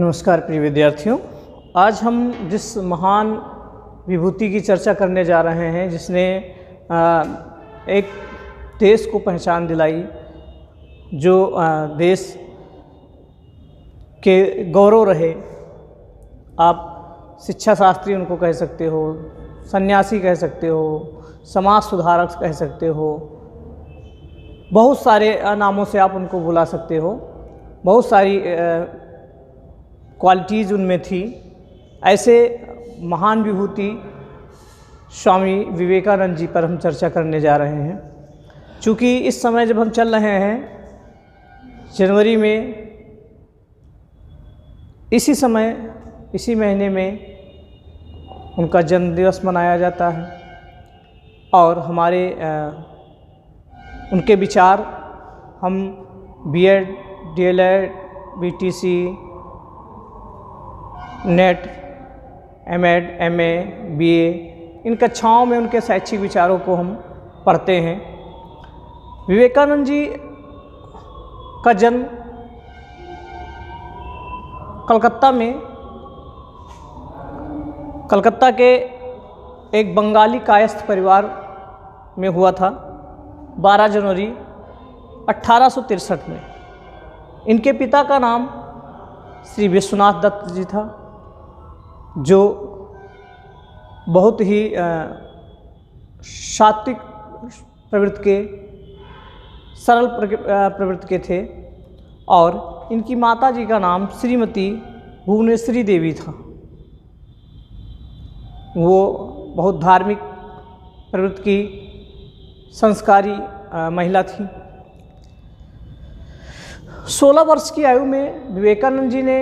नमस्कार प्रिय विद्यार्थियों, आज हम जिस महान विभूति की चर्चा करने जा रहे हैं जिसने एक देश को पहचान दिलाई, जो देश के गौरव रहे। आप शिक्षा शास्त्री उनको कह सकते हो, सन्यासी कह सकते हो, समाज सुधारक कह सकते हो, बहुत सारे नामों से आप उनको बुला सकते हो। बहुत सारी क्वालिटीज़ उनमें थी। ऐसे महान विभूति स्वामी विवेकानंद जी पर हम चर्चा करने जा रहे हैं। चूँकि इस समय जब हम चल रहे हैं जनवरी में, इसी समय इसी महीने में उनका जन्मदिवस मनाया जाता है और हमारे उनके विचार हम BEd, DElEd, BTC, NET, MEd, MA, BA, इन कक्षाओं में उनके शैक्षिक विचारों को हम पढ़ते हैं। विवेकानंद जी का जन्म कलकत्ता के एक बंगाली कायस्थ परिवार में हुआ था 12 जनवरी 1863 में। इनके पिता का नाम श्री विश्वनाथ दत्त जी था, जो बहुत ही सात्विक प्रवृत्ति के, सरल प्रवृत्ति के थे और इनकी माता जी का नाम श्रीमती भुवनेश्वरी देवी था। वो बहुत धार्मिक प्रवृत्ति की संस्कारी महिला थी। 16 वर्ष की आयु में विवेकानंद जी ने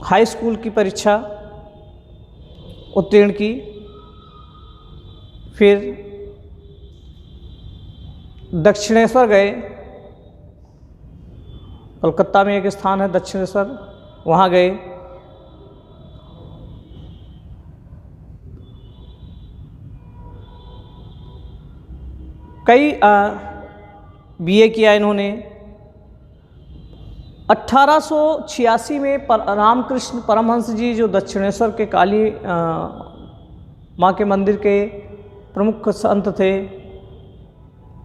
हाई स्कूल की परीक्षा उत्तीर्ण की। फिर दक्षिणेश्वर गए। कलकत्ता में एक स्थान है दक्षिणेश्वर, वहाँ गए। कई बीए किया इन्होंने। 1886 में रामकृष्ण परमहंस जी, जो दक्षिणेश्वर के काली माँ के मंदिर के प्रमुख संत थे,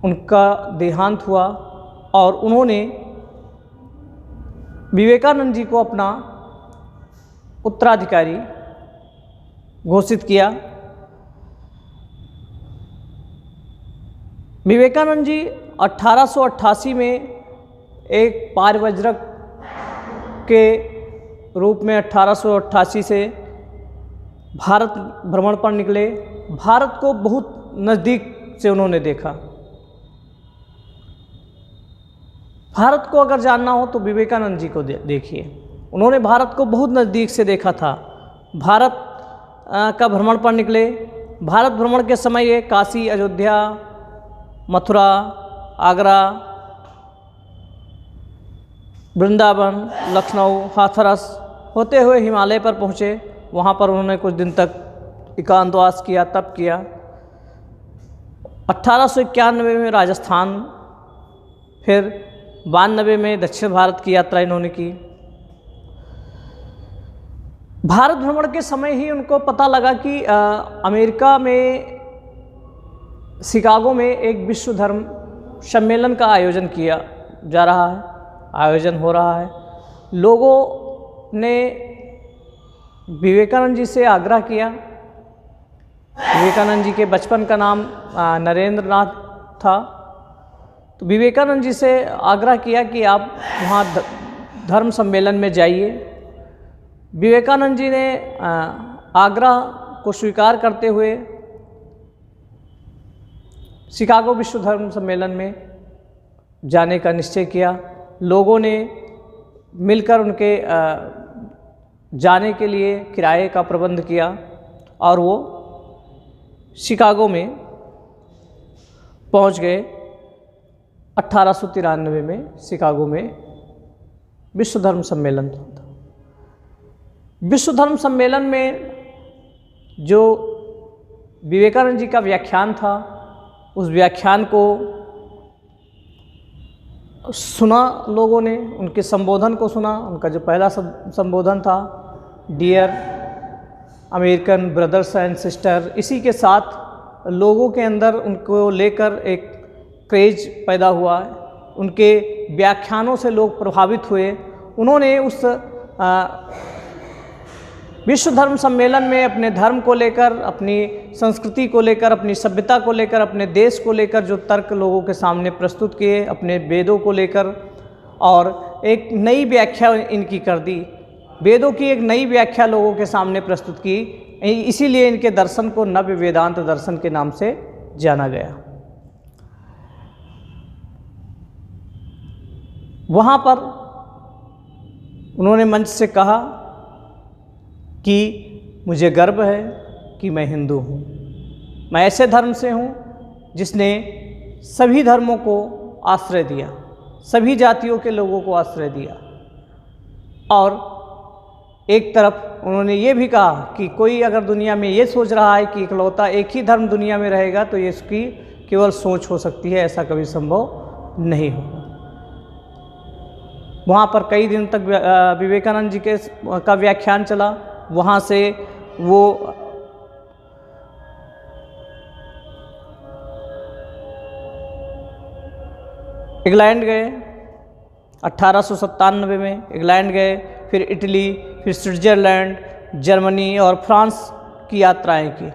उनका देहांत हुआ और उन्होंने विवेकानंद जी को अपना उत्तराधिकारी घोषित किया। विवेकानंद जी 1888 में एक पारवज्रक के रूप में 1888 से भारत भ्रमण पर निकले। भारत को बहुत नज़दीक से उन्होंने देखा। भारत को अगर जानना हो तो विवेकानंद जी को देखिए। उन्होंने भारत को बहुत नज़दीक से देखा था। भारत का भ्रमण पर निकले। भारत भ्रमण के समय ये काशी, अयोध्या, मथुरा, आगरा, वृंदावन, लखनऊ, हाथरस होते हुए हिमालय पर पहुँचे। वहाँ पर उन्होंने कुछ दिन तक एकांतवास किया, तप किया। 1891 में राजस्थान, फिर 92 में दक्षिण भारत की यात्रा इन्होंने की। भारत भ्रमण के समय ही उनको पता लगा कि अमेरिका में शिकागो में एक विश्व धर्म सम्मेलन का आयोजन किया जा रहा है, आयोजन हो रहा है। लोगों ने विवेकानंद जी से आग्रह किया। विवेकानंद जी के बचपन का नाम नरेंद्र नाथ था। तो विवेकानंद जी से आग्रह किया कि आप वहाँ धर्म सम्मेलन में जाइए। विवेकानंद जी ने आग्रह को स्वीकार करते हुए शिकागो विश्व धर्म सम्मेलन में जाने का निश्चय किया। लोगों ने मिलकर उनके जाने के लिए किराए का प्रबंध किया और वो शिकागो में पहुंच गए। 1893 में शिकागो में विश्व धर्म सम्मेलन था। विश्व धर्म सम्मेलन में जो विवेकानंद जी का व्याख्यान था, उस व्याख्यान को सुना लोगों ने, उनके संबोधन को सुना। उनका जो पहला संबोधन था, dear American brothers and sister, इसी के साथ लोगों के अंदर उनको लेकर एक क्रेज पैदा हुआ। उनके व्याख्यानों से लोग प्रभावित हुए। उन्होंने उस विश्व धर्म सम्मेलन में अपने धर्म को लेकर, अपनी संस्कृति को लेकर, अपनी सभ्यता को लेकर, अपने देश को लेकर जो तर्क लोगों के सामने प्रस्तुत किए, अपने वेदों को लेकर, और एक नई व्याख्या इनकी कर दी। वेदों की एक नई व्याख्या लोगों के सामने प्रस्तुत की। इसीलिए इनके दर्शन को नव्य वेदांत दर्शन के नाम से जाना गया। वहाँ पर उन्होंने मंच से कहा कि मुझे गर्व है कि मैं हिंदू हूँ। मैं ऐसे धर्म से हूँ जिसने सभी धर्मों को आश्रय दिया, सभी जातियों के लोगों को आश्रय दिया। और एक तरफ उन्होंने ये भी कहा कि कोई अगर दुनिया में ये सोच रहा है कि इकलौता एक ही धर्म दुनिया में रहेगा तो ये इसकी केवल सोच हो सकती है, ऐसा कभी संभव नहीं होगा। वहाँ पर कई दिन तक विवेकानंद जी का व्याख्यान चला। वहाँ से वो इंग्लैंड गए, 1897 में इंग्लैंड गए, फिर इटली, फिर स्विट्ज़रलैंड, जर्मनी और फ्रांस की यात्राएं की।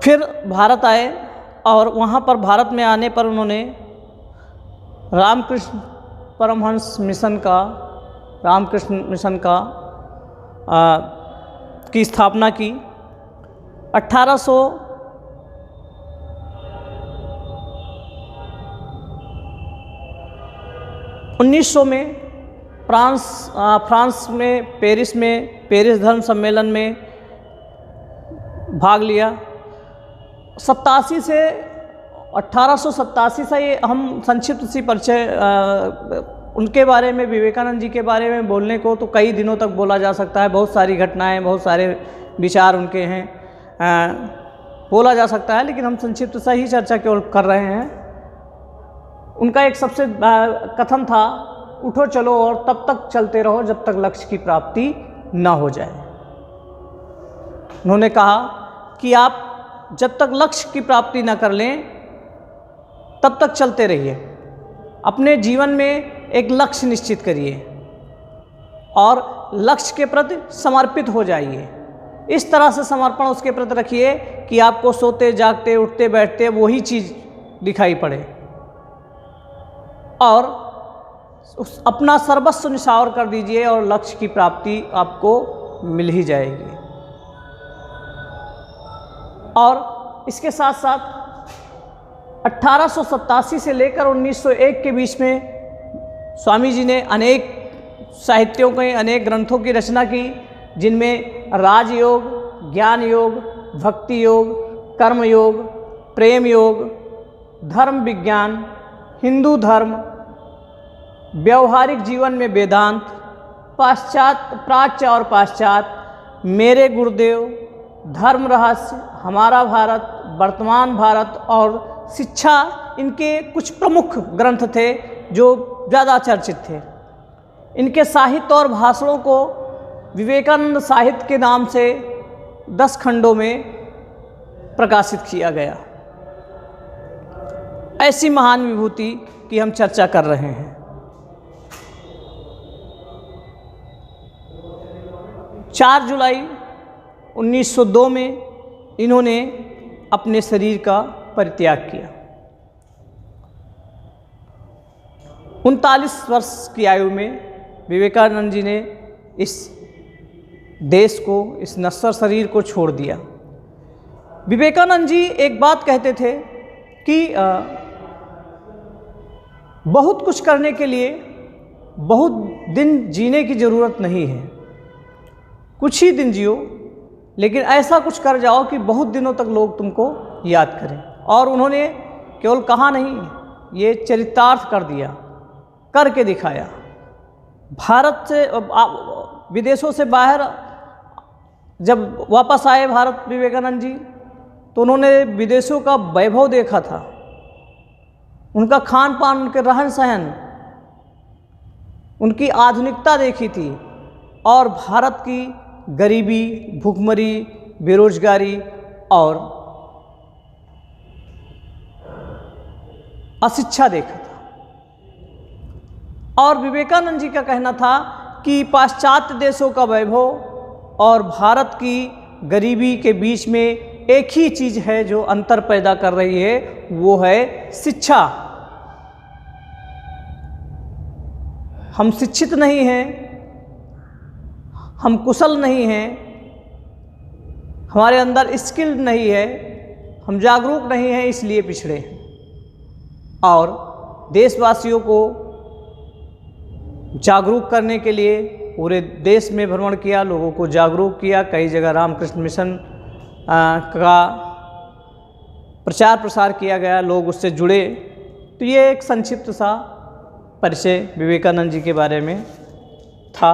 फिर भारत आए और वहाँ पर भारत में आने पर उन्होंने रामकृष्ण परमहंस मिशन का, रामकृष्ण मिशन का की स्थापना की। 1900 में फ्रांस में पेरिस धर्म सम्मेलन में भाग लिया। 87 से 1887 से ये हम संक्षिप्त सी परिचय उनके बारे में, विवेकानंद जी के बारे में बोलने को तो कई दिनों तक बोला जा सकता है। बहुत सारी घटनाएं, बहुत सारे विचार उनके हैं, बोला जा सकता है, लेकिन हम संक्षिप्त सा ही चर्चा केवल कर रहे हैं। उनका एक सबसे कथन था, उठो चलो और तब तक चलते रहो जब तक लक्ष्य की प्राप्ति न हो जाए। उन्होंने कहा कि आप जब तक लक्ष्य की प्राप्ति न कर लें तब तक चलते रहिए। अपने जीवन में एक लक्ष्य निश्चित करिए और लक्ष्य के प्रति समर्पित हो जाइए। इस तरह से समर्पण उसके प्रति रखिए कि आपको सोते जागते उठते बैठते वही चीज़ दिखाई पड़े और अपना सर्वस्व निछावर कर दीजिए और लक्ष्य की प्राप्ति आपको मिल ही जाएगी। और इसके साथ साथ 1887 से लेकर 1901 के बीच में स्वामी जी ने अनेक साहित्यों के, अनेक ग्रंथों की रचना की, जिनमें राजयोग, ज्ञान योग, भक्ति योग, कर्म योग, प्रेम योग, धर्म विज्ञान, हिंदू धर्म, व्यवहारिक जीवन में वेदांत, प्राच्य और पाश्चात, मेरे गुरुदेव, धर्म रहस्य, हमारा भारत, वर्तमान भारत और शिक्षा, इनके कुछ प्रमुख ग्रंथ थे जो ज़्यादा चर्चित थे। इनके साहित्य और भाषणों को विवेकानंद साहित्य के नाम से 10 खंडों में प्रकाशित किया गया। ऐसी महान विभूति की हम चर्चा कर रहे हैं। 4 जुलाई 1902 में इन्होंने अपने शरीर का परित्याग किया। 39 वर्ष की आयु में विवेकानंद जी ने इस देश को, इस नश्वर शरीर को छोड़ दिया। विवेकानंद जी एक बात कहते थे कि बहुत कुछ करने के लिए बहुत दिन जीने की ज़रूरत नहीं है, कुछ ही दिन जियो, लेकिन ऐसा कुछ कर जाओ कि बहुत दिनों तक लोग तुमको याद करें। और उन्होंने केवल कहा नहीं, ये चरितार्थ कर दिया, करके दिखाया। भारत से, विदेशों से बाहर जब वापस आए भारत विवेकानंद जी, तो उन्होंने विदेशों का वैभव देखा था। उनका खान पान, उनके रहन सहन, उनकी आधुनिकता देखी थी, और भारत की गरीबी, भूखमरी, बेरोजगारी और अशिक्षा देखा था। और विवेकानंद जी का कहना था कि पाश्चात्य देशों का वैभव और भारत की गरीबी के बीच में एक ही चीज़ है जो अंतर पैदा कर रही है, वो है शिक्षा। हम शिक्षित नहीं हैं, हम कुशल नहीं हैं, हमारे अंदर स्किल नहीं है, हम जागरूक नहीं हैं, इसलिए पिछड़े हैं। और देशवासियों को जागरूक करने के लिए पूरे देश में भ्रमण किया, लोगों को जागरूक किया, कई जगह रामकृष्ण मिशन का प्रचार प्रसार किया गया, लोग उससे जुड़े। तो ये एक संक्षिप्त सा परिचय विवेकानंद जी के बारे में था।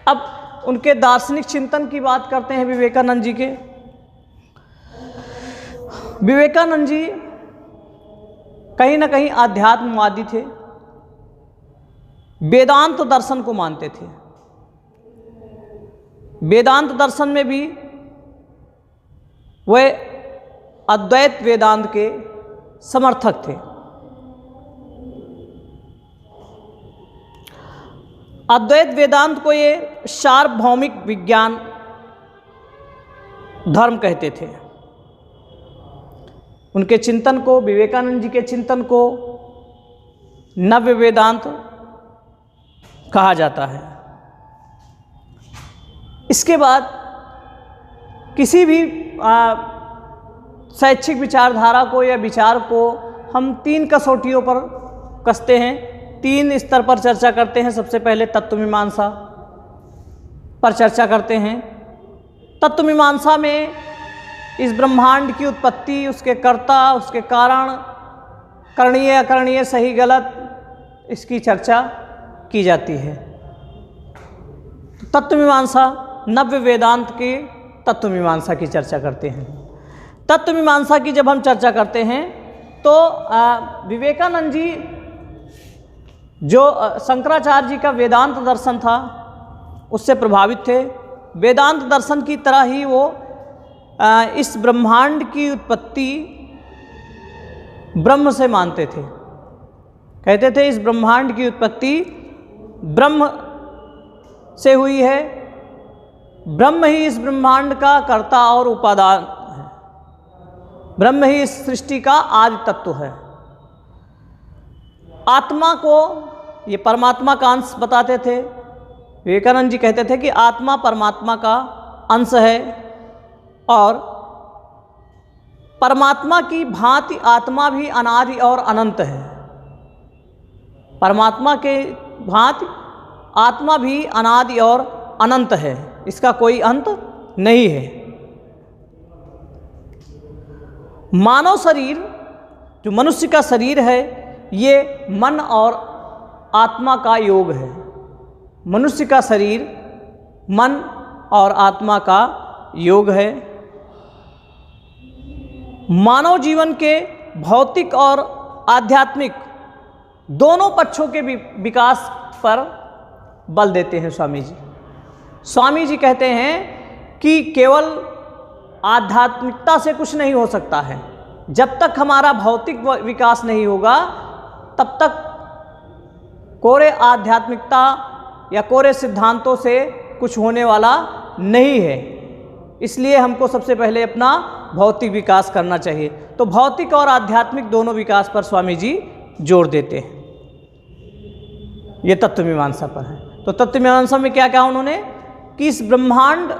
अब उनके दार्शनिक चिंतन की बात करते हैं विवेकानंद जी के। विवेकानंद जी कहीं ना कहीं आध्यात्मवादी थे, वेदांत दर्शन को मानते थे। वेदांत दर्शन में भी वे अद्वैत वेदांत के समर्थक थे। अद्वैत वेदांत को ये सार्वभौमिक विज्ञान धर्म कहते थे। उनके चिंतन को, विवेकानंद जी के चिंतन को नव्य वेदांत कहा जाता है। इसके बाद किसी भी शैक्षिक विचारधारा को या विचार को हम 3 कसौटियों पर कसते हैं, 3 स्तर पर चर्चा करते हैं। सबसे पहले तत्वमीमांसा पर चर्चा करते हैं। तत्वमीमांसा में इस ब्रह्मांड की उत्पत्ति, उसके कर्ता, उसके कारण, करणीय अकरणीय, सही गलत, इसकी चर्चा की जाती है। तत्वमीमांसा, नव्य वेदांत के तत्वमीमांसा की चर्चा करते हैं। तत्वमीमांसा की जब हम चर्चा करते हैं तो विवेकानंद जी जो शंकराचार्य जी का वेदांत दर्शन था उससे प्रभावित थे। वेदांत दर्शन की तरह ही वो इस ब्रह्मांड की उत्पत्ति ब्रह्म से मानते थे। कहते थे इस ब्रह्मांड की उत्पत्ति ब्रह्म से हुई है, ब्रह्म ही इस ब्रह्मांड का कर्ता और उपादान है, ब्रह्म ही इस सृष्टि का आदि तत्व है। आत्मा को ये परमात्मा का अंश बताते थे। विवेकानंद जी कहते थे कि आत्मा परमात्मा का अंश है और परमात्मा की भांति आत्मा भी अनादि और अनंत है। परमात्मा के भांति आत्मा भी अनादि और अनंत है, इसका कोई अंत नहीं है। मानव शरीर, जो मनुष्य का शरीर है, ये मन और आत्मा का योग है। मनुष्य का शरीर मन और आत्मा का योग है। मानव जीवन के भौतिक और आध्यात्मिक दोनों पक्षों के विकास पर बल देते हैं स्वामी जी। स्वामी जी कहते हैं कि केवल आध्यात्मिकता से कुछ नहीं हो सकता है। जब तक हमारा भौतिक विकास नहीं होगा तब तक कोरे आध्यात्मिकता या कोरे सिद्धांतों से कुछ होने वाला नहीं है। इसलिए हमको सबसे पहले अपना भौतिक विकास करना चाहिए। तो भौतिक और आध्यात्मिक दोनों विकास पर स्वामी जी जोर देते हैं। ये तत्वमीमांसा पर है। तो तत्वमीमांसा में क्या कहा उन्होंने कि इस ब्रह्मांड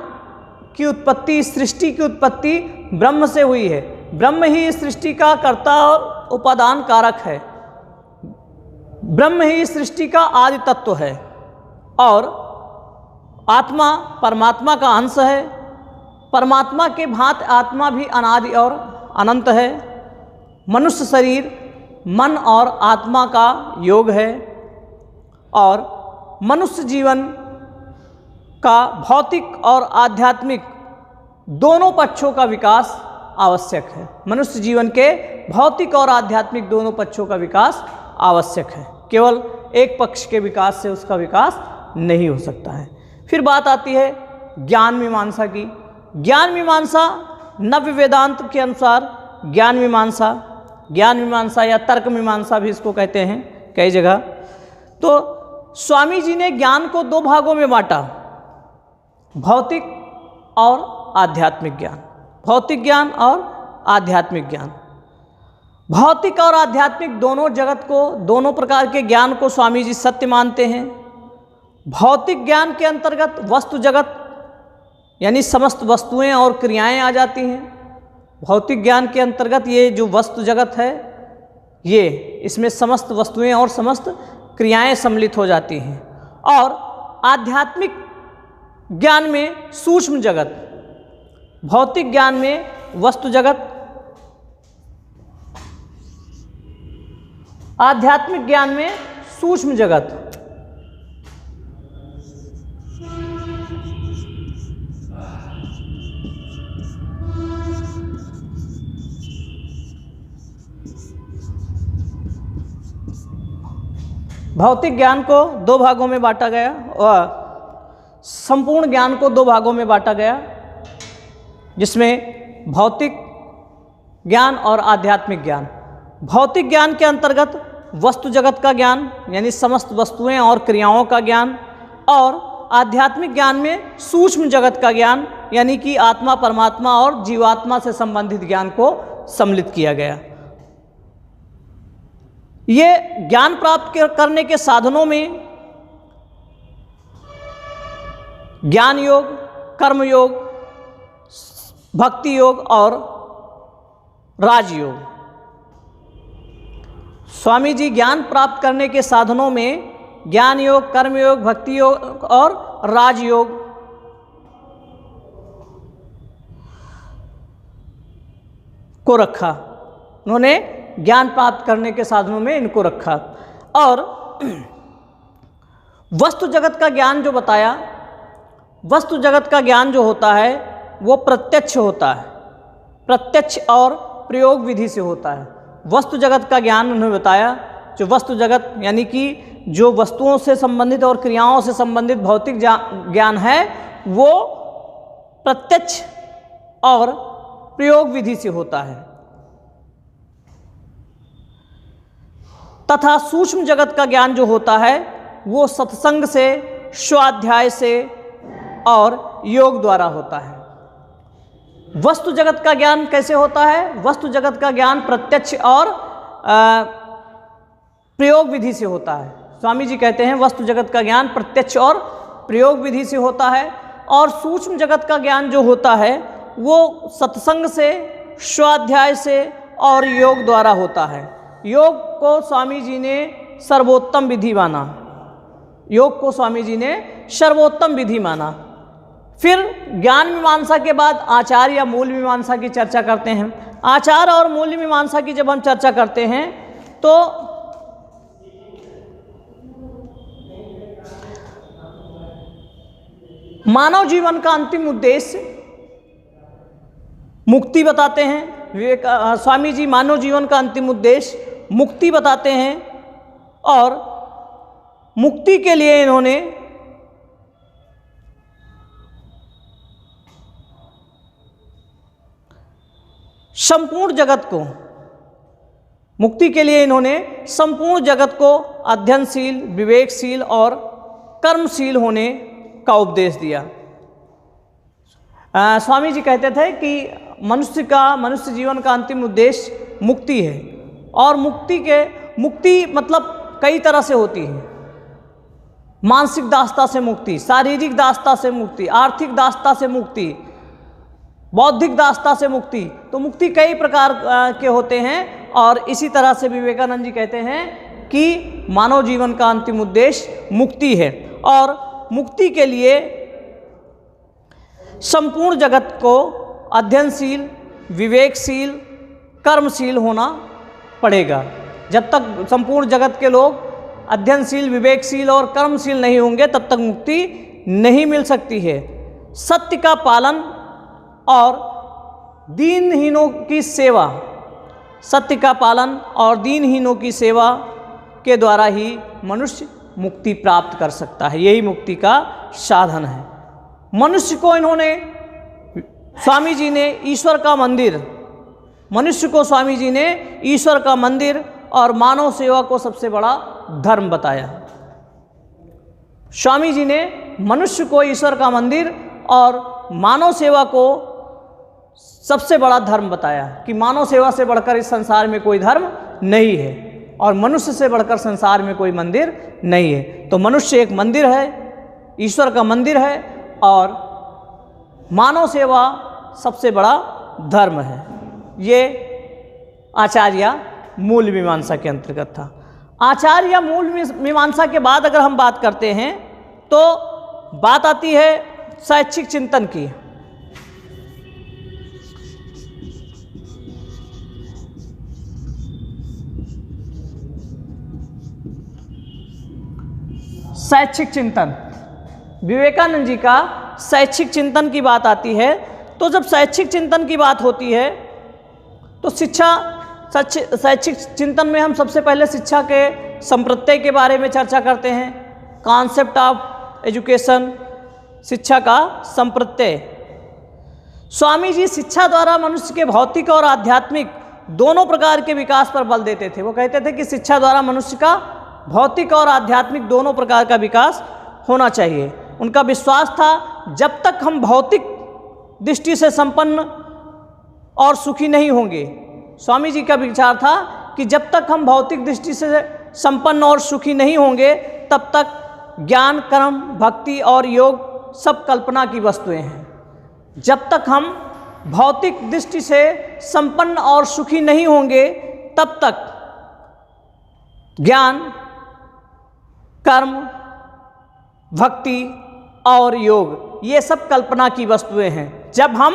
की उत्पत्ति, इस सृष्टि की उत्पत्ति ब्रह्म से हुई है। ब्रह्म ही इस सृष्टि का कर्ता और उपादान कारक है। ब्रह्म ही इस सृष्टि का आदि तत्व है और आत्मा परमात्मा का अंश है। परमात्मा के भांति आत्मा भी अनादि और अनंत है। मनुष्य शरीर मन और आत्मा का योग है और मनुष्य जीवन का भौतिक और आध्यात्मिक दोनों पक्षों का विकास आवश्यक है। मनुष्य जीवन के भौतिक और आध्यात्मिक दोनों पक्षों का विकास आवश्यक है, केवल एक पक्ष के विकास से उसका विकास नहीं हो सकता है। फिर बात आती है ज्ञान मीमांसा की। ज्ञान मीमांसा नव्य वेदांत के अनुसार ज्ञान मीमांसा या तर्क मीमांसा भी इसको कहते हैं कई जगह। तो स्वामी जी ने ज्ञान को दो भागों में बांटा, भौतिक और आध्यात्मिक ज्ञान। भौतिक ज्ञान और आध्यात्मिक ज्ञान। भौतिक और आध्यात्मिक दोनों जगत को, दोनों प्रकार के ज्ञान को स्वामी जी सत्य मानते हैं। भौतिक ज्ञान के अंतर्गत वस्तु जगत यानी समस्त वस्तुएं और क्रियाएं आ जाती हैं। भौतिक ज्ञान के अंतर्गत ये जो वस्तु जगत है, ये इसमें समस्त वस्तुएं और समस्त क्रियाएं सम्मिलित हो जाती हैं। और आध्यात्मिक ज्ञान में सूक्ष्म जगत, भौतिक ज्ञान में वस्तु जगत, आध्यात्मिक ज्ञान में सूक्ष्म जगत। भौतिक ज्ञान को दो भागों में बांटा गया और संपूर्ण ज्ञान को दो भागों में बांटा गया, जिसमें भौतिक ज्ञान और आध्यात्मिक ज्ञान। भौतिक ज्ञान के अंतर्गत वस्तु जगत का ज्ञान यानी समस्त वस्तुएं और क्रियाओं का ज्ञान, और आध्यात्मिक ज्ञान में सूक्ष्म जगत का ज्ञान यानी कि आत्मा, परमात्मा और जीवात्मा से संबंधित ज्ञान को सम्मिलित किया गया। ये ज्ञान प्राप्त करने के साधनों में ज्ञान योग, कर्म योग, भक्ति योग और राजयोग। स्वामी जी ज्ञान प्राप्त करने के साधनों में ज्ञान योग, कर्म योग, भक्ति योग और राजयोग को रखा। उन्होंने ज्ञान प्राप्त करने के साधनों में इनको रखा। और वस्तु जगत का ज्ञान जो बताया, वस्तु जगत का ज्ञान जो होता है वो प्रत्यक्ष होता है, प्रत्यक्ष और प्रयोग विधि से होता है। वस्तु जगत का ज्ञान उन्होंने बताया, जो वस्तु जगत यानी कि जो वस्तुओं से संबंधित और क्रियाओं से संबंधित भौतिक ज्ञान है वो प्रत्यक्ष और प्रयोग विधि से होता है, तथा सूक्ष्म जगत का ज्ञान जो होता है वो सत्संग से, स्वाध्याय से और योग द्वारा होता है। वस्तु जगत का ज्ञान कैसे होता है? वस्तु जगत का ज्ञान प्रत्यक्ष और प्रयोग विधि से होता है। स्वामी जी कहते हैं वस्तु जगत का ज्ञान प्रत्यक्ष और प्रयोग विधि से होता है, और सूक्ष्म जगत का ज्ञान जो होता है वो सत्संग से, स्वाध्याय से और योग द्वारा होता है। योग को स्वामी जी ने सर्वोत्तम विधि माना, योग को स्वामी जी ने सर्वोत्तम विधि माना। फिर ज्ञान मीमांसा के बाद आचार या मूल मीमांसा की चर्चा करते हैं। आचार और मूल मीमांसा की जब हम चर्चा करते हैं तो मानव जीवन का अंतिम उद्देश्य मुक्ति बताते हैं। स्वामी जी मानव जीवन का अंतिम उद्देश्य मुक्ति बताते हैं, और मुक्ति के लिए इन्होंने संपूर्ण जगत को, मुक्ति के लिए इन्होंने संपूर्ण जगत को अध्ययनशील, विवेकशील और कर्मशील होने का उपदेश दिया। स्वामी जी कहते थे कि मनुष्य जीवन का अंतिम उद्देश्य मुक्ति है, और मुक्ति मतलब कई तरह से होती है। मानसिक दासता से मुक्ति, शारीरिक दासता से मुक्ति, आर्थिक दासता से मुक्ति, बौद्धिक दासता से मुक्ति। तो मुक्ति कई प्रकार के होते हैं, और इसी तरह से विवेकानंद जी कहते हैं कि मानव जीवन का अंतिम उद्देश्य मुक्ति है, और मुक्ति के लिए संपूर्ण जगत को अध्ययनशील, विवेकशील, कर्मशील होना पड़ेगा। जब तक संपूर्ण जगत के लोग अध्ययनशील, विवेकशील और कर्मशील नहीं होंगे तब तक मुक्ति नहीं मिल सकती है। सत्य का पालन और दीनहीनों की सेवा सत्य का पालन और दीनहीनों की सेवा के द्वारा ही मनुष्य मुक्ति प्राप्त कर सकता है। यही मुक्ति का साधन है। मनुष्य को इन्होंने, स्वामी जी ने ईश्वर का मंदिर, मनुष्य को स्वामी जी ने ईश्वर का मंदिर और मानव सेवा को सबसे बड़ा धर्म बताया। स्वामी जी ने मनुष्य को ईश्वर का मंदिर और मानव सेवा को सबसे बड़ा धर्म बताया कि मानव सेवा से बढ़कर इस संसार में कोई धर्म नहीं है और मनुष्य से बढ़कर संसार में कोई मंदिर नहीं है। तो मनुष्य एक मंदिर है, ईश्वर का मंदिर है और मानव सेवा सबसे बड़ा धर्म है। ये आचार्य मूल मीमांसा के अंतर्गत था। आचार्य मूल मीमांसा के बाद अगर हम बात करते हैं तो बात आती है शैक्षिक चिंतन की। शैक्षिक चिंतन, विवेकानंद जी का शैक्षिक चिंतन की बात आती है। तो जब शैक्षिक चिंतन की बात होती है तो शैक्षिक चिंतन में हम सबसे पहले शिक्षा के संप्रत्यय के बारे में चर्चा करते हैं। कॉन्सेप्ट ऑफ एजुकेशन, शिक्षा का संप्रत्यय। स्वामी जी शिक्षा द्वारा मनुष्य के भौतिक और आध्यात्मिक दोनों प्रकार के विकास पर बल देते थे। वो कहते थे कि शिक्षा द्वारा मनुष्य का भौतिक और आध्यात्मिक दोनों प्रकार का विकास होना चाहिए। उनका विश्वास था जब तक हम भौतिक दृष्टि से संपन्न और सुखी नहीं होंगे, स्वामी जी का विचार था कि जब तक हम भौतिक दृष्टि से संपन्न और सुखी नहीं होंगे तब तक ज्ञान, कर्म, भक्ति और योग सब कल्पना की वस्तुएं हैं। जब तक हम भौतिक दृष्टि से संपन्न और सुखी नहीं होंगे तब तक ज्ञान, कर्म, भक्ति और योग ये सब कल्पना की वस्तुएं हैं। जब हम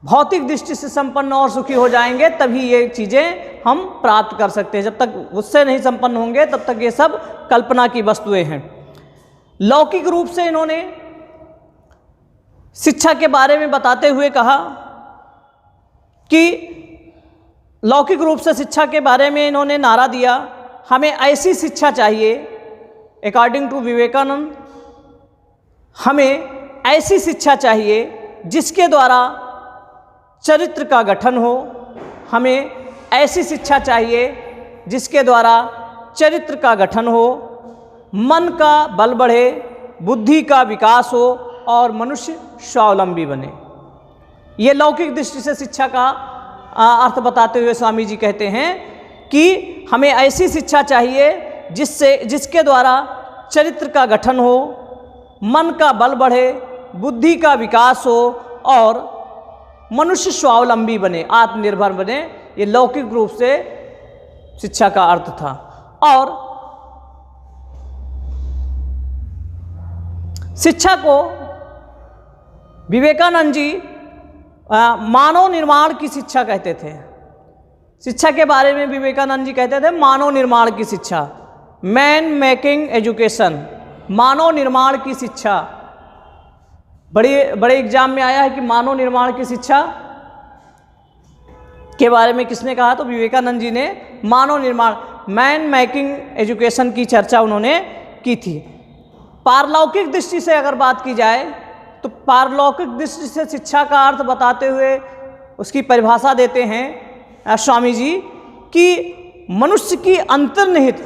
भौतिक दृष्टि से संपन्न और सुखी हो जाएंगे तभी ये चीज़ें हम प्राप्त कर सकते हैं। जब तक उससे नहीं संपन्न होंगे तब तक ये सब कल्पना की वस्तुएं हैं। लौकिक रूप से इन्होंने शिक्षा के बारे में बताते हुए कहा कि लौकिक रूप से शिक्षा के बारे में इन्होंने नारा दिया, हमें ऐसी शिक्षा चाहिए, अकॉर्डिंग टू विवेकानंद हमें ऐसी शिक्षा चाहिए जिसके द्वारा चरित्र का गठन हो। हमें ऐसी शिक्षा चाहिए जिसके द्वारा चरित्र का गठन हो, मन का बल बढ़े, बुद्धि का विकास हो और मनुष्य स्वावलंबी बने। ये लौकिक दृष्टि से शिक्षा का अर्थ बताते हुए स्वामी जी कहते हैं कि हमें ऐसी शिक्षा चाहिए जिसके द्वारा चरित्र का गठन हो, मन का बल बढ़े, बुद्धि का विकास हो और मनुष्य स्वावलंबी बने, आत्मनिर्भर बने। ये लौकिक रूप से शिक्षा का अर्थ था। और शिक्षा को विवेकानंद जी मानव निर्माण की शिक्षा कहते थे। शिक्षा के बारे में विवेकानंद जी कहते थे मानव निर्माण की शिक्षा, मैन मेकिंग एजुकेशन, मानव निर्माण की शिक्षा। बड़े एग्जाम में आया है कि मानव निर्माण की शिक्षा के बारे में किसने कहा, तो विवेकानंद जी ने मानव निर्माण, मैन मेकिंग एजुकेशन की चर्चा उन्होंने की थी। पारलौकिक दृष्टि से अगर बात की जाए तो पारलौकिक दृष्टि से शिक्षा का अर्थ बताते हुए उसकी परिभाषा देते हैं स्वामी जी कि मनुष्य की अंतर्निहित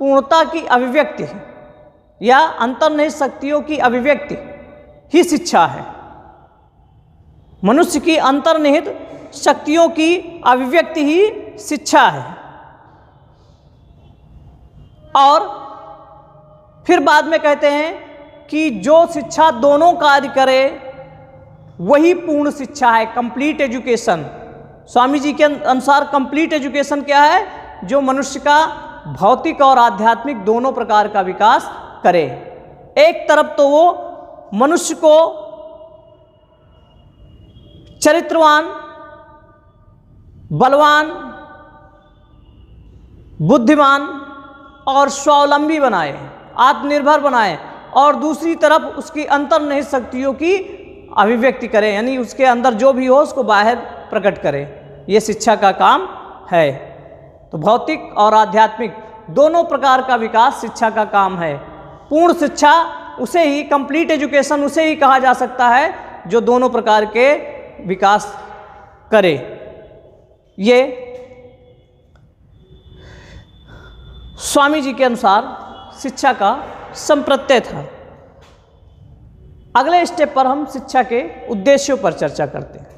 पूर्णता की अभिव्यक्ति या अंतर्निहित शक्तियों की अभिव्यक्ति ही शिक्षा है। मनुष्य की अंतर्निहित शक्तियों की अभिव्यक्ति ही शिक्षा है। और फिर बाद में कहते हैं कि जो शिक्षा दोनों कार्य करे वही पूर्ण शिक्षा है, कंप्लीट एजुकेशन। स्वामी जी के अनुसार कंप्लीट एजुकेशन क्या है, जो मनुष्य का भौतिक और आध्यात्मिक दोनों प्रकार का विकास करे। एक तरफ तो वो मनुष्य को चरित्रवान, बलवान, बुद्धिमान और स्वावलंबी बनाए, आत्मनिर्भर बनाए, और दूसरी तरफ उसकी अंतर्निहित शक्तियों की अभिव्यक्ति करे, यानी उसके अंदर जो भी हो उसको बाहर प्रकट करे। ये शिक्षा का काम है। तो भौतिक और आध्यात्मिक दोनों प्रकार का विकास शिक्षा का काम है। पूर्ण शिक्षा उसे ही, कंप्लीट एजुकेशन उसे ही कहा जा सकता है जो दोनों प्रकार के विकास करे। ये स्वामी जी के अनुसार शिक्षा का संप्रत्यय था। अगले स्टेप पर हम शिक्षा के उद्देश्यों पर चर्चा करते हैं।